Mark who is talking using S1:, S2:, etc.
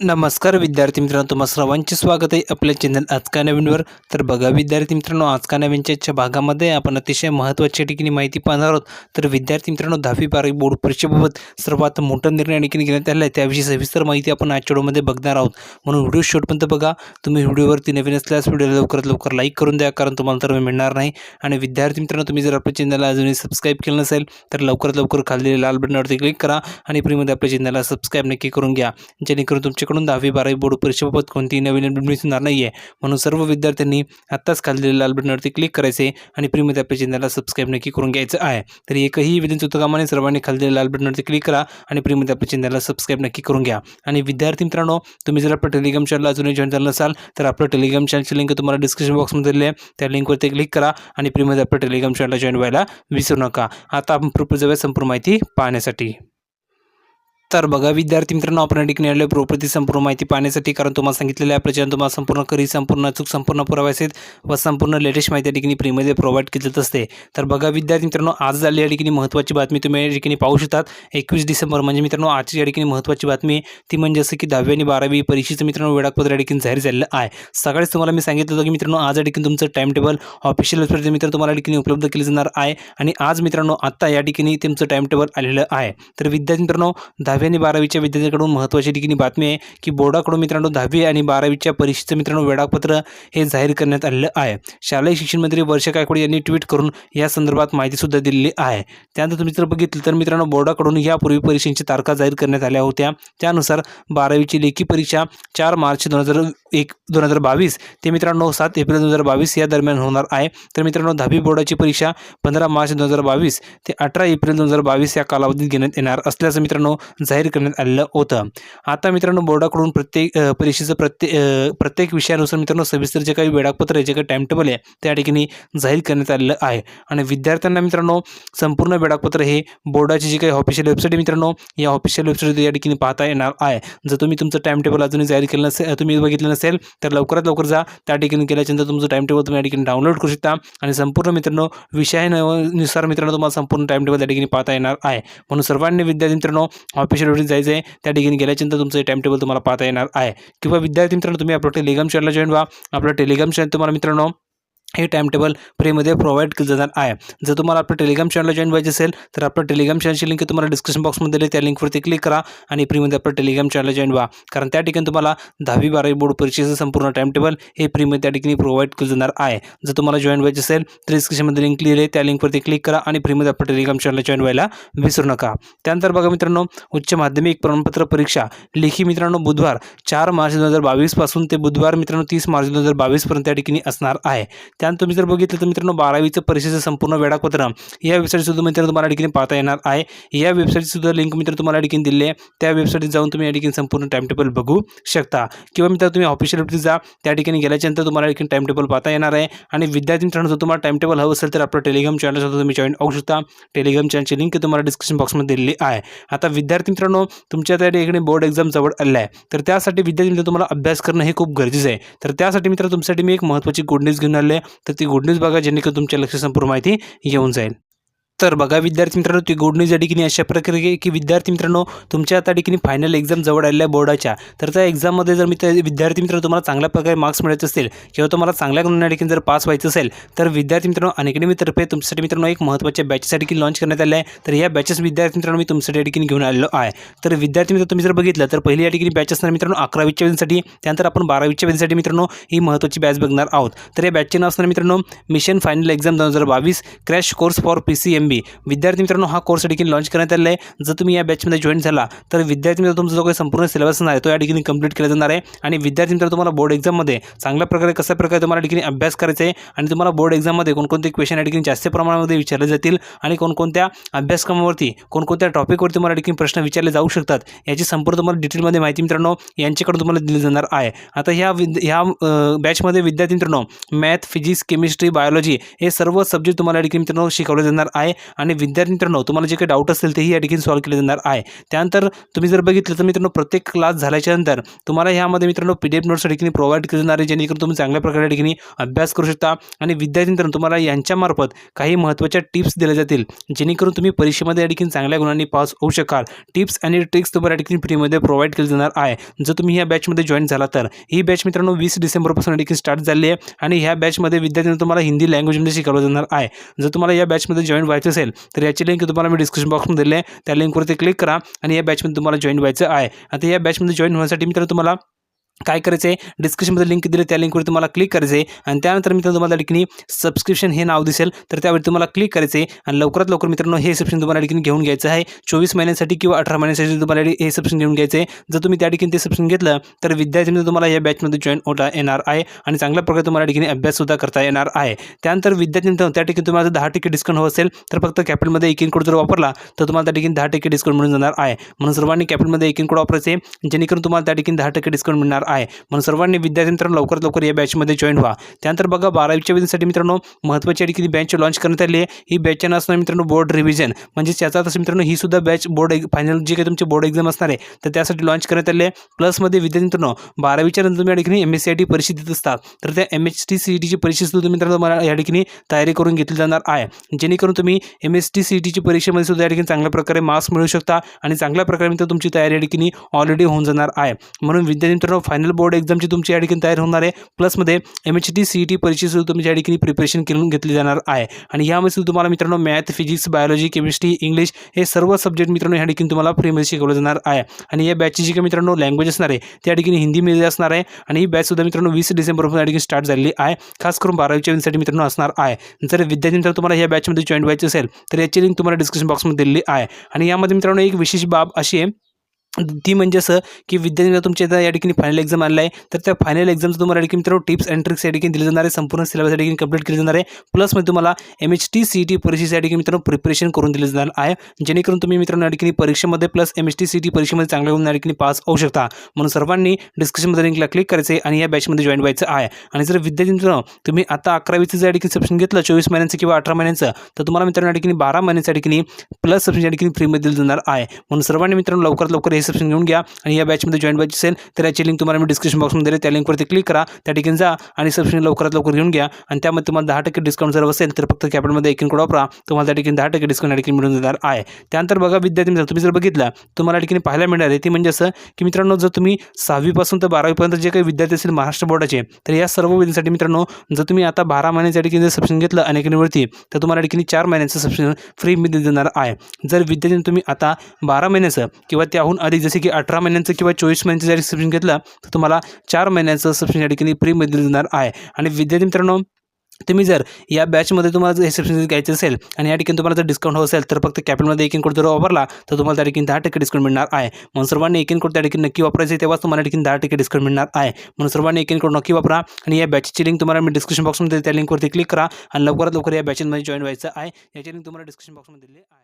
S1: नमस्कार विद्यार्थी मित्रांनो, तुम्हा सर्वांचे स्वागत आहे आपल्या चॅनल आज काय नवीनवर. तर बघा विद्यार्थी मित्रांनो, आज काय नवीनच्या भागामध्ये आपण अतिशय महत्त्वाच्या ठिकाणी माहिती पाहणार आहोत. तर विद्यार्थी मित्रांनो, 10वी-12वी बोर्ड परीक्षेबाबत सर्वात मोठा निर्णय ठिकाणी घेण्यात आला आहे, त्याविषयी सविस्तर माहिती आपण आजच्या व्हिडिओमध्ये बघणार आहोत. म्हणून व्हिडिओ शेवटपर्यंत बघा. तुम्ही व्हिडिओवरती नवीन असल्यास व्हिडिओला लवकरात लवकर लाईक करून द्या, कारण तुम्हाला तर मिळणार नाही. आणि विद्यार्थी मित्रांनो, तुम्ही जर आपल्या चॅनलला अजूनही सबस्क्राईब केलं नसेल तर लवकरात लवकर खाली लाल बटनावरती क्लिक करा आणि फ्रीमध्ये आपल्या चॅनलला सबस्क्राईब नक्की करून घ्या, जेणेकरून तुमच्याकडून 10वी-12वी बोर्ड परीक्षेबाबत कोणतीही नवीन अपडेट मिळणार नाही आहे. म्हणून सर्व विद्यार्थ्यांनी आत्ताच खाली लाल बटनावरती क्लिक करायचे आणि फ्रीमध्ये आपल्या चॅनलला सबस्क्राईब नक्की करून घ्यायचं आहे. तर एकही विधान चुकता कामा नये, सर्वांनी खाली लाल बटनावरती क्लिक करा आणि फ्रीमध्ये आपल्या चॅनलला सबस्क्राईब नक्की करून घ्या. आणि विद्यार्थी मित्रांनो, तुम्ही जर आपल्या टेलिग्राम चॅनलला अजूनही जॉईन झालं नसाल तर आपलं टेलिग्राम चॅनलची लिंक तुम्हाला डिस्क्रिप्शन बॉक्समध्ये दिली आहे, त्या लिंकवरती क्लिक करा आणि फ्रीमध्ये आपल्या टेलिग्राम चॅनलला जॉईन व्हायला विसरू नका. आता आपण प्रॉपर जाऊया संपूर्ण माहिती पाहण्यासाठी. तर बघा विद्यार्थी मित्रांनो, आपण या ठिकाणी आलेलो प्रॉपर्टी संपूर्ण माहिती पाहण्यासाठी, कारण तुम्हाला सांगितलेलं आहे आपल्या चॅनल तुम्हाला संपूर्ण खरी, संपूर्ण अचूक, संपूर्ण पुरावे आहेत व संपूर्ण लेटेस्ट माहिती या ठिकाणी फ्रीमध्ये प्रोव्हाइड केली जात असते. तर बघा विद्यार्थी मित्रांनो, आज झालेली या ठिकाणी महत्त्वाची बातमी तुम्ही या ठिकाणी पाहू शकतात. 21 डिसेंबर म्हणजे मित्रांनो आजची या ठिकाणी महत्त्वाची बातमी ती म्हणजे असं की 10वी आणि 12वी परीक्षेचं मित्रांनो वेळापत्र या ठिकाणी जाहीर झालेलं आहे. सकाळीच तुम्हाला मी सांगितलं होतं की मित्रांनो आज या ठिकाणी तुमचं टाइम टेबल ऑफिशियल वेबसाईट मित्र तुम्हाला या ठिकाणी उपलब्ध केले जाणार आहे. आणि आज मित्रांनो आत्ता या ठिकाणी तुमचं टाइम टेबल आलेलं आहे. तर विद्यार्थी मित्रांनो, 10वी आणि 12वीच्या विद्यार्थ्यांकडून महत्त्वाची ठिकाणी बातमी आहे की बोर्डाकडून मित्रांनो 10वी आणि 12वीच्या परीक्षेचं मित्रांनो वेळापत्र हे जाहीर करण्यात आलेलं आहे. शालेय शिक्षण मंत्री वर्षा गायकवाड यांनी ट्विट करून या संदर्भात माहिती सुद्धा दिलेली आहे. त्यानंतर तुम्ही जर बघितलं तर मित्रांनो, बोर्डाकडून यापूर्वी परीक्षेची तारखा जाहीर करण्यात आल्या होत्या. त्यानुसार 12वीची लेखी परीक्षा 4 मार्च 2022 ते मित्रांनो 7 एप्रिल 2022 या दरम्यान होणार आहे. तर मित्रांनो 10वी बोर्डाची परीक्षा 15 मार्च 2022 ते 18 एप्रिल 2022 या कालावधीत घेण्यात येणार असल्याचं मित्रांनो जाहीर करण्यात आलेलं होतं. आता मित्रांनो बोर्डाकडून प्रत्येक परीक्षेचं प्रत्येक विषयानुसार मित्रांनो सविस्तर जे काही वेळापत्र आहे, जे काही टाइम टेबल आहे त्या ठिकाणी जाहीर करण्यात आलेलं आहे. आणि विद्यार्थ्यांना मित्रांनो संपूर्ण वेळापत्र हे बोर्डाची जी काही ऑफिशियल वेबसाईट आहे मित्रांनो, या ऑफिशियल वेबसाईट या ठिकाणी पाहता येणार आहे. जर तुम्ही तुमचं टाइम टेबल अजूनही जाहीर केलं नसेल, तुम्ही बघितलं नसेल तर लवकरात लवकर जा, त्या ठिकाणी गेल्याच्यानंतर तुमचं टाइम टेबल तुम्ही या ठिकाणी डाउनलोड करू शकता आणि संपूर्ण मित्रांनो विषयानुसार मित्रांनो तुम्हाला संपूर्ण टाइम टेबल त्या ठिकाणी पाहता येणार आहे. म्हणून सर्वांनी विद्यार्थी मित्रांनो ऑफिशियल वेबसाईट जायचं आहे, त्या ठिकाणी गेल्याच्यानंतर तुमचं टाइम टेबल तुम्हाला पाहता येणार आहे. किंवा विद्यार्थी मित्रांनो तुम्ही आपल्या टेलिग्राम चॅनलला जॉईन व्हा. आपल्या टेलिग्राम चॅनल तुम्हाला मित्रांनो हे टाइम टेबल फ्रीमध्ये प्रोव्हाइड केलं जाणार आहे. जर तुम्हाला आपल्या टेलिग्राम चॅनलला जॉईन व्हायचे असेल तर आपल्या टेलिग्राम चॅनलची लिंक तुम्हाला डिस्क्रिप्शन बॉक्समध्ये दिली, त्या लिंकवरती क्लिक करा आणि फ्रीमध्ये आपल्या टेलिग्राम चॅनलला जॉईन व्हा, कारण त्या ठिकाणी तुम्हाला 10वी-12वी बोर्ड परीक्षेचं संपूर्ण टाइम टेबल हे फ्रीमध्ये त्या ठिकाणी प्रोव्हाइड केलं जाणार आहे. जर तुम्हाला जॉईन व्हायचे असेल तर डिस्क्रिप्शनमध्ये लिंक लिहिली आहे, त्या लिंकवरती क्लिक करा आणि फ्रीमध्ये आपल्या टेलिग्राम चॅनलला जॉईन व्हायला विसरू नका. त्यानंतर बघा मित्रांनो, उच्च माध्यमिक प्रमाणपत्र परीक्षा लेखी मित्रांनो बुधवार 4 मार्च 2022 पासून ते बुधवार मित्रांनो 30 मार्च 2022 पर्यंत त्या ठिकाणी असणार आहे. त्यानंतर तुम्ही जर बघितलं तर मित्रांनो 12वीचं परीक्षेचं संपूर्ण वेळापत्र या वेबसाईटसुद्धा मित्रांनो तुम्हाला या ठिकाणी पाहता येणार आहे. या वेबसाईटसुद्धा लिंक मित्र तुम्हाला या ठिकाणी दिली आहे, त्या वेबसाईटवर जाऊन तुम्ही या ठिकाणी संपूर्ण टाइम टेबल बघू शकता. किंवा मित्रांनो तुम्ही ऑफिशियल वेबसाईट जा, त्या ठिकाणी गेल्याच्यानंतर तुम्हाला या ठिकाणी टाइम टेबल पाहता येणार आहे. आणि विद्यार्थी मित्रांनो जर तुम्हाला टाइम टेबल हवं असेल तर आपलं टेलिग्राम चॅनलसुद्धा तुम्ही जॉईन होऊ शकता. टेलिग्राम चॅनलची लिंक तुम्हाला डिस्क्रिप्शन बॉक्समध्ये दिलेली आहे. आता विद्यार्थी मित्रांनो तुमच्या त्या ठिकाणी बोर्ड एक्झाम जवळ आलेला आहे, तर त्यासाठी विद्यार्थी मित्र तुम्हाला अभ्यास करणं हे खूप गरजेचं आहे. तर त्यासाठी मित्र तुमच्यासाठी मी एक महत्त्वाची गुड न्यूज घेऊन आले, तर ती गुड न्यूज बघा, जेणेकरून तुमच्या लक्षात संपूर्ण माहिती येऊन जाईल. तर बघा विद्यार्थी मित्रांनो, ती गुड न्यूज या ठिकाणी अशा प्रकारे की विद्यार्थी मित्रांनो तुमच्या त्या ठिकाणी फायनल एक्झाम जवळ आलेल्या बोर्डाच्या, तर त्या एक्झाममध्ये जर विद्यार्थी मित्रांनो तुम्हाला चांगल्या प्रकारे मार्क्स मिळायचे असतील किंवा तुम्हाला चांगल्या गुणांना ठिकाणी जर पास व्हायचं असेल तर विद्यार्थी मित्रांनो अनअकॅडमीतर्फे तुमच्यासाठी मित्रांनो एक महत्त्वाच्या बॅचेससाठी लॉन्च करण्यात आले आहे. तर या बॅचेस विद्यार्थी मित्रांनो मी तुमच्यासाठी या ठिकाणी घेऊन आलेलो आहे. तर विद्यार्थी मित्र तुम्ही जर बघितलं तर पहिली या ठिकाणी बॅच असणार मित्रांनो 11वीच्या वेळेसाठी, त्यानंतर आपण 12वीच्या वेळेसाठी मित्रांनो ही महत्त्वाची बॅच बघणार आहोत. तर या बॅचचे नाव असणार मित्रांनो mission final exam 2022 crash course for PCMB. विद्यार्थी मित्रांनो हा कोर्स या ठिकाणी लॉन्च करण्यात आलेला आहे. जर तुम्ही या बॅचमध्ये जॉईन झाला तर विद्यार्थी मित्र तुमचा जो काही संपूर्ण सिलेबस आहे तो या ठिकाणी कंप्लीट केला जाणार आहे. आणि विद्यार्थी मित्र तुम्हाला बोर्ड एक्झाममध्ये चांगल्या प्रकारे कशा प्रकारे तुम्हाला या ठिकाणी अभ्यास करायचा आहे आणि तुम्हाला बोर्ड एक्झाममध्ये कोणकोणते क्वेश्चन या ठिकाणी जास्त प्रमाणामध्ये विचारले जातील आणि कोणकोणत्या अभ्यासक्रमावरती कोणकोणत्या टॉपिकवरती तुम्हाला या ठिकाणी प्रश्न विचारले जाऊ शकतात याची संपूर्ण तुम्हाला डिटेलमध्ये माहिती मित्रांनो यांच्याकडून तुम्हाला दिली जाणार आहे. आता ह्या बॅचमध्ये विद्यार्थी मित्रांनो मॅथ, फिजिक्स, केमिस्ट्री, बायोलॉजी हे सर्व सब्जेक्ट तुम्हाला या ठिकाणी मित्रांनो शिकवले जाणार आहे. आणि विद्यार्थी मित्रांनो तुम्हाला जे काही डाऊट असतील तेही या ठिकाणी सॉल्व्ह केले जाणार आहे। त्यानंतर तुम्ही जर बघितलं तर मित्रांनो प्रत्येक क्लास झाल्याच्या नंतर तुम्हाला ह्यामध्ये मित्रांनो PDF नोट्स या ठिकाणी प्रोव्हाइड केले जाणार आहे, जेणेकरून तुम्ही चांगल्या प्रकारे या ठिकाणी अभ्यास करू शकता आणि विद्यार्थी मित्रांनो तुम्हाला यांच्यामार्फत काही महत्त्वाच्या टिप्स दिल्या जातील, जेणेकरून तुम्ही परीक्षेमध्ये या ठिकाणी चांगल्या गुणांनी पास होऊ शकाल। टिप्स आणि ट्रिक्स तुम्हाला या ठिकाणी फ्रीमध्ये प्रोव्हाइड केली जाणार आहे। जर तुम्ही ह्या बॅचमध्ये जॉईन झाला तर ही बॅच मित्रांनो 20 डिसेंबरपासून या ठिकाणी स्टार्ट झाली आहे आणि ह्या बॅचमध्ये विद्यार्थ्यांना तुम्हाला हिंदी लँग्वेजमध्ये शिकवलं जाणार आहे। जर तुम्हाला या बॅचमध्ये जॉईन व्हायचं असेल तर याची लिंक तुम्हाला मी डिस्क्रिप्शन बॉक्समध्ये दिली आहे, त्या लिंकवरती क्लिक करा आणि या बॅचमध्ये तुम्हाला जॉईन व्हायचं आहे। आता या बॅचमध्ये जॉईन होण्यासाठी मित्रांनो तुम्हाला काय करायचं आहे, डिस्क्रिप्शनमध्ये लिंक दिली त्या लिंकवर तुम्हाला क्लिक करायचं आहे आणि त्यानंतर मित्रांनो तुम्हाला या ठिकाणी सबस्क्रिप्शन हे नाव दिसेल, तर त्यावर तुम्हाला क्लिक करायचं आहे आणि लवकरात लवकर मित्रांनो हे सबस्क्रिप्शन तुम्हाला या ठिकाणी घेऊन घ्यायचं आहे। 24 महिन्यांसाठी किंवा 18 महिन्यांसाठी तुम्हाला हे सबस्क्रिप्शन घेऊन घ्यायचं आहे। जर तुम्ही त्या ठिकाणी ते सबस्क्रिप्शन घेतलं तर विद्यार्थ्यांना तुम्हाला या बॅचमध्ये जॉईन होता येणार आहे आणि चांगल्या प्रकारे तुम्हाला या ठिकाणी अभ्याससुद्धा करता येणार आहे। त्यानंतर विद्यार्थ्यांना त्या ठिकाणी तुम्हाला 10% डिस्काउंट हवं असेल तर फक्त कॅपिटलमध्ये एक कोड जर वापरला तर तुम्हाला त्या ठिकाणी 10% डिस्काउंट मिळून जाणार आहे। म्हणून सर्वांनी कॅपिटलमध्ये एक कोड वापरायचे, जेणेकरून तुम्हाला त्या ठिकाणी 10% डिस्काउंट मिळणार आहे। म्हणून सर्वांनी विद्यार्थी मित्रांनो लवकरात लवकर या बॅचमध्ये जॉईन व्हा। त्यानंतर बघा 12वीच्या विद्यार्थ्यांसाठी मित्रांनो महत्त्वाची या ठिकाणी बॅच लॉन्च करण्यात आली आहे। ही बॅचचं नाव असणार मित्रांनो बोर्ड रिव्हिजन, म्हणजे याचा अर्थ मित्रांनो ही सुद्धा बॅच बोर्ड फायनल जी काही तुमची बोर्ड एक्झाम असणार आहे तर त्यासाठी लॉन्च करण्यात आली आहे। प्लसमध्ये विद्यार्थी मित्रांनो 12वीच्या नंतर तुम्ही या ठिकाणी MSCIT परीक्षा देत असतात तर त्या MSTCETची परीक्षा सुद्धा मित्रांनो तुम्हाला या ठिकाणी तयारी करून घेतली जाणार आहे, जेणेकरून तुम्ही MSTCETची परीक्षेमध्ये सुद्धा या ठिकाणी चांगल्या प्रकारे मार्क्स मिळवू शकता आणि चांगल्या प्रकारे मित्रांनो तुमची तयारी या ठिकाणी ऑलरेडी होऊन जाणार आहे। म्हणून विद्यार्थी मित्रांनो फायनल बोर्ड एक्झामची तुमची या ठिकाणी तयारी होणार आहे, प्लसमध्ये MSTCET परीक्षेसुद्धा तुमच्या या ठिकाणी प्रिपरेशन करून घेतली जाणार आहे आणि यामध्ये सुद्धा तुम्हाला मित्रांनो math, physics, biology, chemistry, English हे सर्व सब्जेक्ट मित्रांनो या ठिकाणी तुम्हाला फ्रीमध्ये शिकवलं जाणार आहे। आणि या बॅचची जी काही मित्रांनो लँग्वेज असणार आहे त्या ठिकाणी हिंदीमध्ये असणार आहे आणि ही बॅच सुद्धा मित्रांनो 20 डिसेंबरपासून या ठिकाणी स्टार्ट झालेली आहे, खास करून 12वीच्या विद्यार्थ्यांसाठी मित्रांनो असणार आहे। जर विद्यार्थी मित्रांनो तुम्हाला या बॅचमध्ये जॉईन व्हायचं असेल तर याची लिंक तुम्हाला डिस्क्रिप्शन बॉक्समध्ये दिलेली आहे। आणि यामध्ये मित्रांनो एक विशेष बाब अशी आहे ती म्हणजे असं की विद्यार्थ्यांना तुमच्या इथं या ठिकाणी फायनल एक्झाम आलेला आहे तर त्या फायनल एक्झामचं तुम्हाला या ठिकाणी मित्रांनो टिप्स अँड ट्रिक्स या ठिकाणी दिले जाणार आहे, संपूर्ण सिलेबस या ठिकाणी कंप्लीट केले जाणार आहे। प्लसमध्ये तुम्हाला MSTCET परीक्षेच्या ठिकाणी मित्रांनो प्रिपरेशन करून दिले जाणार आहे, जेणेकरून तुम्ही मित्रांनो या ठिकाणी परीक्षेमध्ये प्लस MSTCET परीक्षेमध्ये चांगल्या गुण या ठिकाणी पास होऊ शकता। म्हणून सर्वांनी डिस्क्रिप्शनमध्ये लिंकला क्लिक करायचं आहे आणि या बॅचमध्ये जॉईन व्हायचं आहे। आणि जर विद्यार्थी मित्रांनो तुम्ही आता 11वीचं जर या ठिकाणी सबस्क्रिप्शन घेतलं 24 महिन्यांचं किंवा 18 महिन्यांचं तर तुम्हाला मित्रांनो या ठिकाणी 12 महिन्यांच्या ठिकाणी प्लस सबस्क्रिप्शन या ठिकाणी फ्रीमध्ये दिलं जाणार आहे। म्हणून सर्वांनी मित्रांनो लवकरात लवकर हे सबस्क्रिप्शन घेऊन घ्या आणि या बॅचमध्ये जॉईन व्हायची असेल तर याची लिंक तुम्हाला मी डिस्क्रिप्शन बॉक्समध्ये दिली, त्या लिंकवरती क्लिक करा, त्या ठिकाणी जा आणि सबस्क्रिप्शन लवकरात लवकर घेऊन घ्या आणि त्यामध्ये तुम्हाला 10% डिस्काउंट जर असेल तर फक्त कॅपिटलमध्ये एक कोड वापरा, तुम्हाला त्या ठिकाणी 10% डिस्काउंट या ठिकाणी मिळून जाणार आहे। त्यानंतर बघा विद्यार्थी मित्रांनो तुम्ही जर बघितलं तुम्हाला या ठिकाणी पाहायला मिळणार आहे ती म्हणजे असं की मित्रांनो जर तुम्ही 6वी पासून तर 12वी पर्यंत जे काही विद्यार्थी असतील महाराष्ट्र बोर्डाचे तर या सर्व विद्यार्थ्यांसाठी मित्रांनो जर तुम्ही आता 12 महिन्याच्या ठिकाणी जर सबस्क्रिप्शन घेतलं अनअकॅडमीवरती तर तुम्हाला या ठिकाणी 4 महिन्याचं सबस्क्रिप्शन फ्रीमध्ये देणार आहे। जर विद्यार्थी तुम्ही आता 12 महिन्याचं किंवा त्याहून अधिक जसे की 18 महिन्यांचं किंवा 24 महिन्यांचं जर सबस्क्रिप्शन घेतलं तर तुम्हाला 4 महिन्याचं सबस्क्रिप्शन या ठिकाणी फ्रीमध्ये देणार आहे। आणि विद्यार्थी मित्रांनो तुम्ही जर या बॅचमध्ये तुम्हाला जर सबस्क्रिप्शन घ्यायचं असेल आणि या ठिकाणी तुम्हाला जर डिस्काउंट हवं असेल तर फक्त कॅपिटलमध्ये एक कोड जर वापरला तर तुम्हाला त्या ठिकाणी 10% डिस्काउंट मिळणार आहे। म्हणून सर्वांनी एक कोड त्या ठिकाणी नक्की वापरायचे, तेव्हाच तुम्हाला या ठिकाणी 10% डिस्काउंट मिळणार आहे। म्हणून सर्वांनी एक कोड नक्की वापरा आणि या बॅचची लिंक तुम्हाला मी डिस्क्रिप्शन बॉक्समध्ये त्या लिंकवरती क्लिक करा आणि लवकरात लवकर या बॅचमध्ये जॉईन व्हायचं आहे। याची लिंक तुम्हाला डिस्क्रिप्शन बॉक्समध्ये दिली आहे।